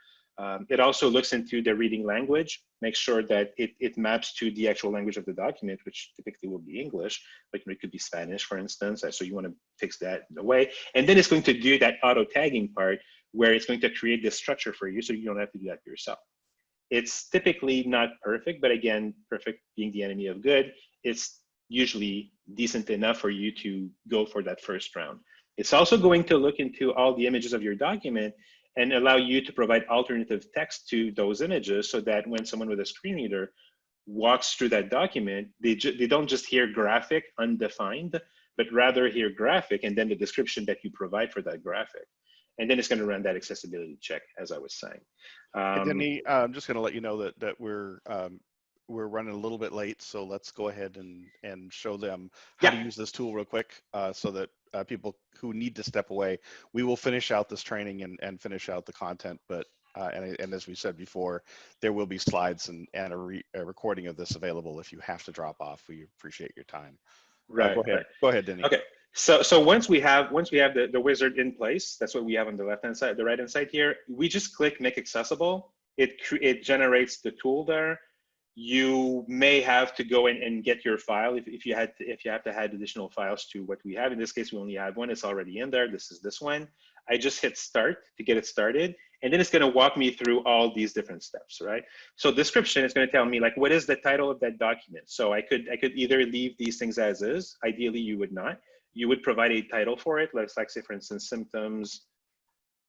It also looks into the reading language, makes sure that it maps to the actual language of the document, which typically will be English, but it could be Spanish, for instance. So you want to fix that away. And then it's going to do that auto tagging part where it's going to create this structure for you so you don't have to do that yourself. It's typically not perfect, but again, perfect being the enemy of good, it's usually decent enough for you to go for that first round. It's also going to look into all the images of your document and allow you to provide alternative text to those images so that when someone with a screen reader walks through that document, they don't just hear graphic undefined, but rather hear graphic and then the description that you provide for that graphic. And then it's going to run that accessibility check, as I was saying. Denis, I'm just going to let you know that we're running a little bit late, so let's go ahead and show them how to use this tool real quick, so that people who need to step away, we will finish out this training and finish out the content. But and as we said before, there will be slides and a recording of this available if you have to drop off. We appreciate your time. Right. Go ahead, Denis. Okay. So once we have the wizard in place, that's what we have on the left hand side, the right hand side here. We just click make accessible. It generates the tool there. You may have to go in and get your file if you have to add additional files to what we have. In this case, we only have one. It's already in there. This is this one. I just hit start to get it started, and then it's going to walk me through all these different steps, right? So description is going to tell me like what is the title of that document. So I could either leave these things as is. Ideally, you would not. You would provide a title for it. Let's like say, for instance, symptoms,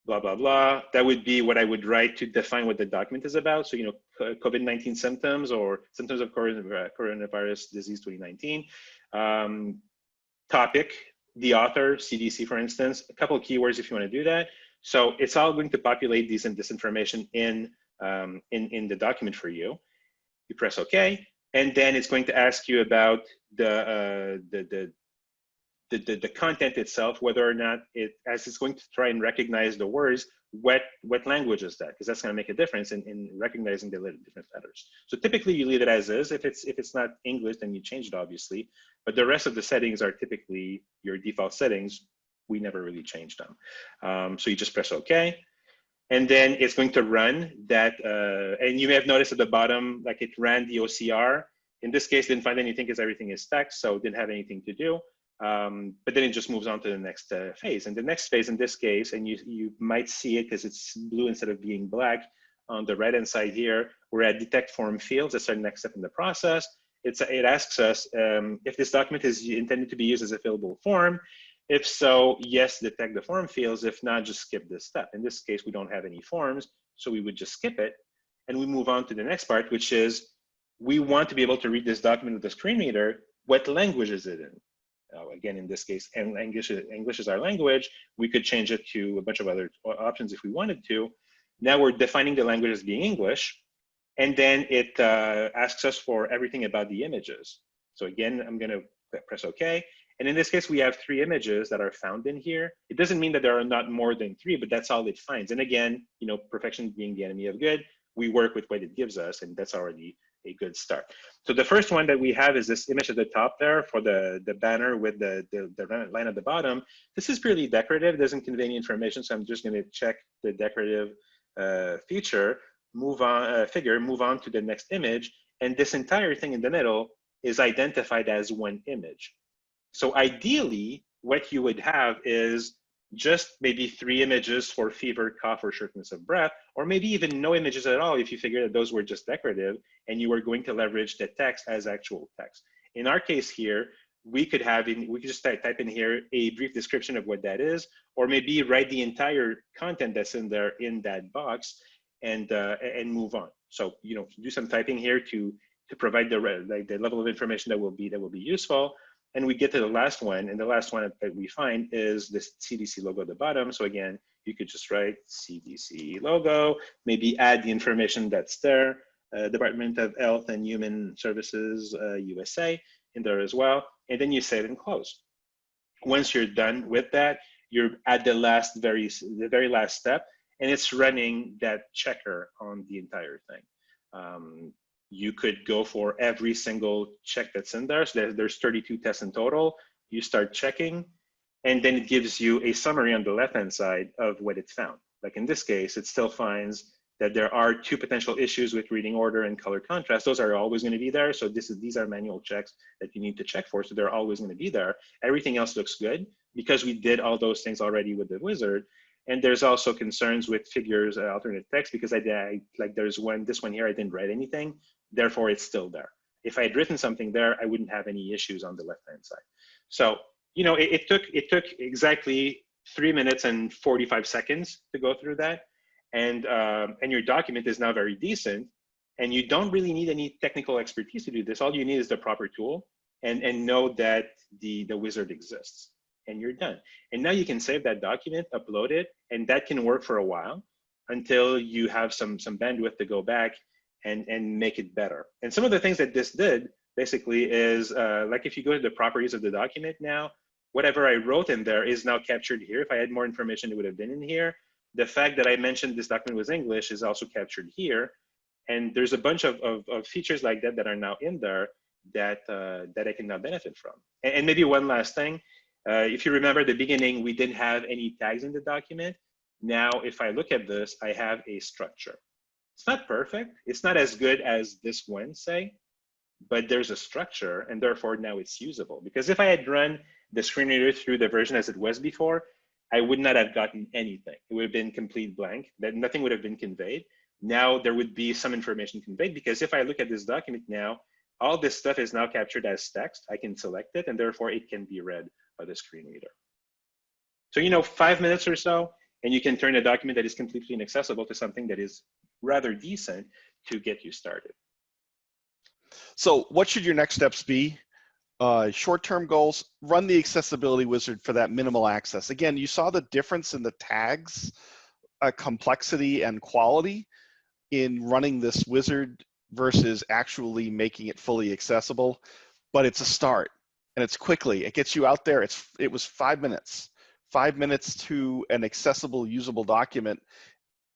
blah, blah, blah. That would be what I would write to define what the document is about. So, you know, COVID-19 symptoms or symptoms of coronavirus disease 2019. Topic, the author, CDC, for instance, a couple of keywords if you want to do that. So it's all going to populate this information in the document for you. You press OK, and then it's going to ask you about the content itself, whether or not as it's going to try and recognize the words, what language is that? Because that's going to make a difference in recognizing the different letters. So typically you leave it as is. If it's not English, then you change it, obviously. But the rest of the settings are typically your default settings. We never really change them. So you just press OK. And then it's going to run that. And you may have noticed at the bottom, like it ran the OCR. In this case, didn't find anything because everything is text, so didn't have anything to do. But then it just moves on to the next phase. And the next phase in this case, and you might see it because it's blue instead of being black on the right-hand side here, we're at detect form fields. That's our next step in the process. It asks us if this document is intended to be used as a fillable form. If so, yes, detect the form fields. If not, just skip this step. In this case, we don't have any forms, so we would just skip it. And we move on to the next part, which is we want to be able to read this document with a screen reader. What language is it in? Again, in this case, English is our language. We could change it to a bunch of other options if we wanted to. Now we're defining the language as being English. And then it asks us for everything about the images. So again, I'm going to press OK. And in this case, we have 3 images that are found in here. It doesn't mean that there are not more than 3, but that's all it finds. And again, you know, perfection being the enemy of good, we work with what it gives us, and that's already a good start. So the first one that we have is this image at the top there for the banner with the line at the bottom. This is purely decorative. It doesn't convey any information, so I'm just going to check the decorative feature, move on to the next image, and this entire thing in the middle is identified as one image. So ideally, what you would have is just maybe 3 images for fever, cough, or shortness of breath, or maybe even no images at all if you figure that those were just decorative and you were going to leverage the text as actual text. In our case here, we could just type in here a brief description of what that is, or maybe write the entire content that's in there in that box and move on. So, you know, do some typing here to provide the level of information that will be useful. And we get to the last one, and the last one that we find is this CDC logo at the bottom. So again, you could just write CDC logo, maybe add the information that's there, Department of Health and Human Services, USA, in there as well. And then you save and close. Once you're done with that, you're at the very last step, and it's running that checker on the entire thing. You could go for every single check that's in there. So there's 32 tests in total. You start checking, and then it gives you a summary on the left-hand side of what it found. Like in this case, it still finds that there are 2 potential issues with reading order and color contrast. Those are always going to be there. So these are manual checks that you need to check for. So they're always going to be there. Everything else looks good because we did all those things already with the wizard. And there's also concerns with figures, alternate text, because like there's this one here, I didn't write anything. Therefore, it's still there. If I had written something there, I wouldn't have any issues on the left-hand side. So, you know, it took exactly 3 minutes and 45 seconds to go through that. And your document is now very decent. And you don't really need any technical expertise to do this. All you need is the proper tool and know that the wizard exists. And you're done. And now you can save that document, upload it, and that can work for a while until you have some bandwidth to go back and make it better. And some of the things that this did basically is like if you go to the properties of the document now, whatever I wrote in there is now captured here. If I had more information, it would have been in here. The fact that I mentioned this document was English is also captured here. And there's a bunch of features like that that are now in there that I can now benefit from. And maybe one last thing. If you remember at the beginning, we didn't have any tags in the document. Now, if I look at this, I have a structure. It's not perfect. It's not as good as this one, say, but there's a structure, and therefore now it's usable. Because if I had run the screen reader through the version as it was before, I would not have gotten anything. It would have been complete blank, that nothing would have been conveyed. Now there would be some information conveyed, because if I look at this document now, all this stuff is now captured as text. I can select it, and therefore it can be read by the screen reader. So, you know, 5 minutes or so, and you can turn a document that is completely inaccessible to something that is rather decent to get you started. So what should your next steps be? Short-term goals, run the accessibility wizard for that minimal access. Again, you saw the difference in the tags, complexity and quality in running this wizard versus actually making it fully accessible, but it's a start and it's quickly, it gets you out there. It was 5 minutes, 5 minutes to an accessible, usable document.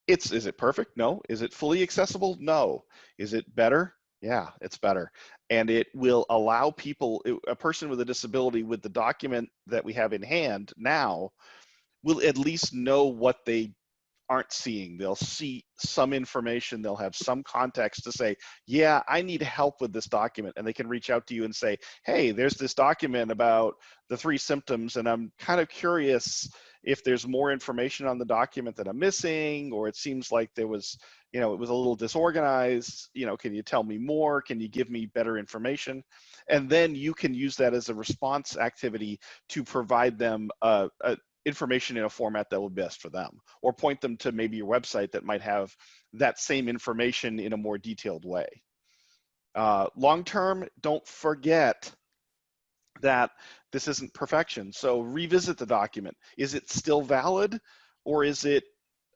Is it perfect? No. Is it fully accessible? No. Is it better? Yeah, it's better. And it will allow people, a person with a disability with the document that we have in hand now will at least know what they aren't seeing. They'll see some information, they'll have some context to say, yeah, I need help with this document. And they can reach out to you and say, hey, there's this document about the 3 symptoms, and I'm kind of curious if there's more information on the document that I'm missing, or it seems like there was, you know, it was a little disorganized, you know, can you tell me more? Can you give me better information? And then you can use that as a response activity to provide them information in a format that will be best for them, or point them to maybe your website that might have that same information in a more detailed way. Long term, don't forget that this isn't perfection. So revisit the document. Is it still valid, or is it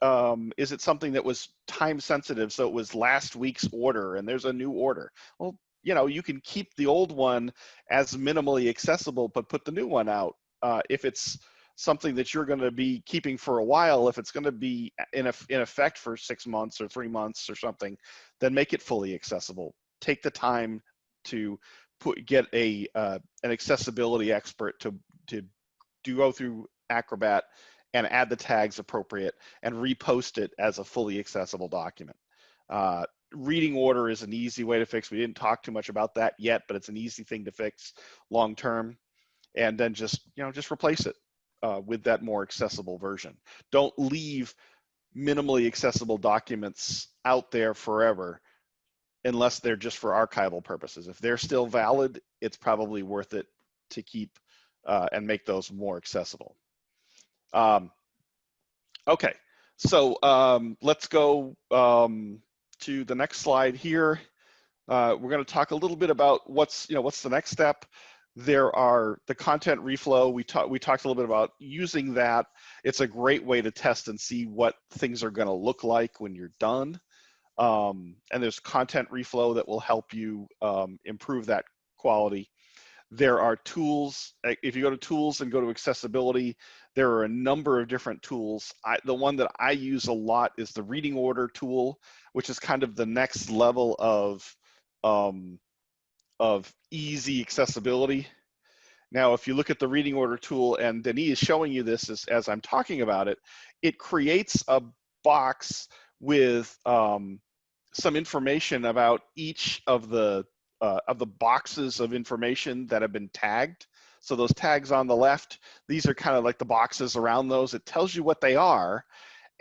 something that was time sensitive? So it was last week's order and there's a new order. Well, you know, you can keep the old one as minimally accessible, but put the new one out. If it's something that you're going to be keeping for a while, if it's going to be in effect for 6 months or 3 months or something, then make it fully accessible. Take the time to get an accessibility expert to go through Acrobat and add the tags appropriate and repost it as a fully accessible document. Reading order is an easy way to fix. We didn't talk too much about that yet, but it's an easy thing to fix long term. And then just replace it with that more accessible version. Don't leave minimally accessible documents out there forever unless they're just for archival purposes. If they're still valid, it's probably worth it to keep and make those more accessible. Okay, so let's go to the next slide here. We're going to talk a little bit about what's the next step. There are the content reflow. We talked a little bit about using that. It's a great way to test and see what things are going to look like when you're done. And there's content reflow that will help you improve that quality. There are tools. If you go to tools and go to accessibility, there are a number of different tools. The one that I use a lot is the reading order tool, which is kind of the next level of of easy accessibility. Now, if you look at the reading order tool, and Denis is showing you this as I'm talking about it, it creates a box with some information about each of the boxes of information that have been tagged. So those tags on the left, these are kind of like the boxes around those. It tells you what they are,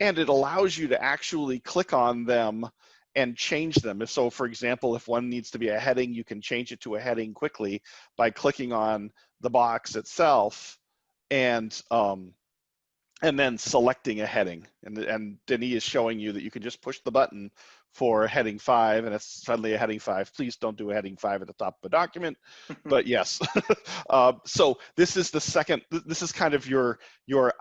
and it allows you to actually click on them and change them. So for example, if one needs to be a heading, you can change it to a heading quickly by clicking on the box itself and then selecting a heading. And Denis is showing you that you can just push the button for heading 5 and it's suddenly a heading 5. Please don't do a heading 5 at the top of a document, but yes. So this is the second, this is kind of your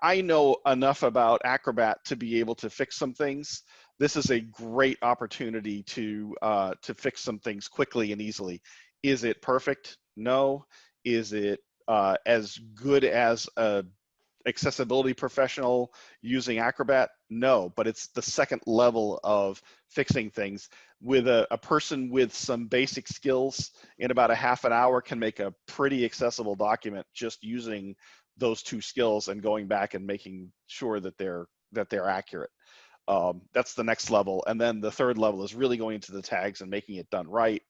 I know enough about Acrobat to be able to fix some things. This is a great opportunity to fix some things quickly and easily. Is it perfect? No. Is it as good as a accessibility professional using Acrobat? No, but it's the second level of fixing things. With a person with some basic skills, in about a half an hour can make a pretty accessible document just using those two skills and going back and making sure that they're accurate. That's the next level. And then the third level is really going into the tags and making it done right.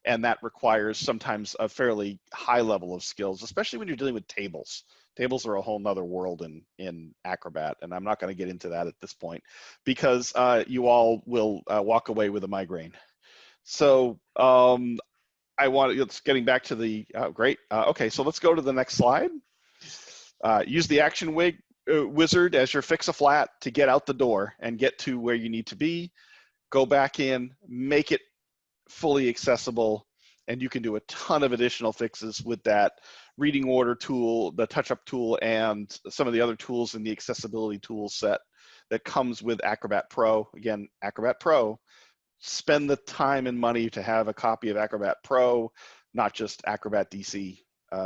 And that requires sometimes a fairly high level of skills, especially when you're dealing with tables. Tables are a whole nother world in Acrobat, and I'm not going to get into that at this point because you all will walk away with a migraine. So it's getting back to the, great. Okay, so let's go to the next slide. Use the action wizard as your fix-a-flat to get out the door and get to where you need to be. Go back in, make it fully accessible, and you can do a ton of additional fixes with that reading order tool, the touch-up tool, and some of the other tools in the accessibility tool set that comes with Acrobat Pro. Again, Acrobat Pro, spend the time and money to have a copy of Acrobat Pro, not just Acrobat DC,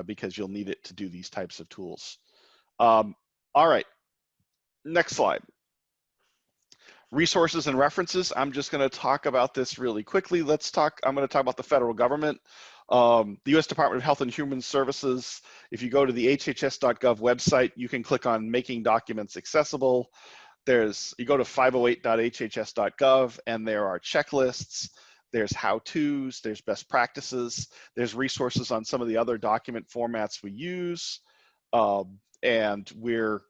because you'll need it to do these types of tools. All right, next slide. Resources and references. I'm just going to talk about this really quickly. I'm going to talk about the federal government. The U.S. Department of Health and Human Services. If you go to the hhs.gov website, you can click on Making Documents Accessible. You go to 508.hhs.gov, and there are checklists. There's how-tos. There's best practices. There's resources on some of the other document formats we use, and we're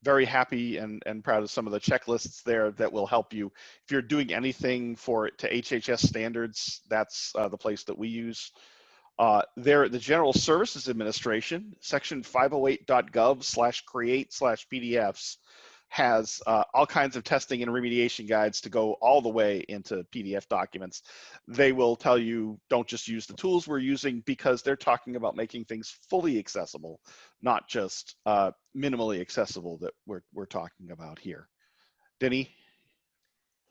very happy and proud of some of the checklists there that will help you. If you're doing anything to HHS standards, that's the place that we use. The General Services Administration, section 508.gov/create/PDFs has all kinds of testing and remediation guides to go all the way into PDF documents. They will tell you, don't just use the tools we're using, because they're talking about making things fully accessible, not just minimally accessible that we're talking about here. Denis?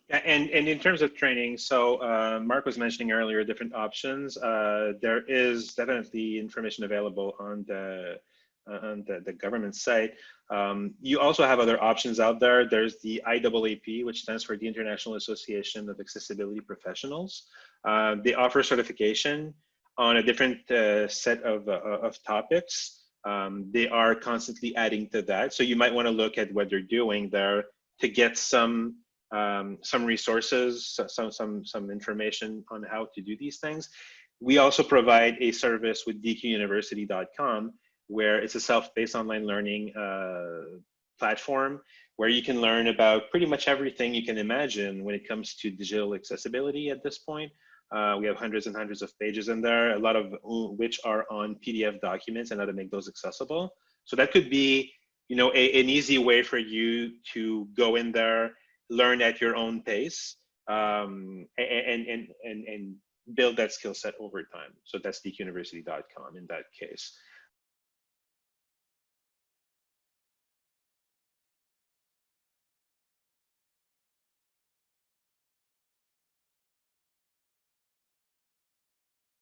Yeah, and in terms of training, so Mark was mentioning earlier different options. There is definitely information available on the government site. You also have other options out there. There's the IAAP, which stands for the International Association of Accessibility Professionals. They offer certification on a different set of topics. They are constantly adding to that. So you might want to look at what they're doing there to get some resources, some information on how to do these things. We also provide a service with dequeuniversity.com, where it's a self-paced online learning platform where you can learn about pretty much everything you can imagine when it comes to digital accessibility at this point. We have hundreds and hundreds of pages in there, a lot of which are on PDF documents and how to make those accessible. So that could be, an easy way for you to go in there, learn at your own pace, and build that skill set over time. So that's dequeuniversity.com in that case.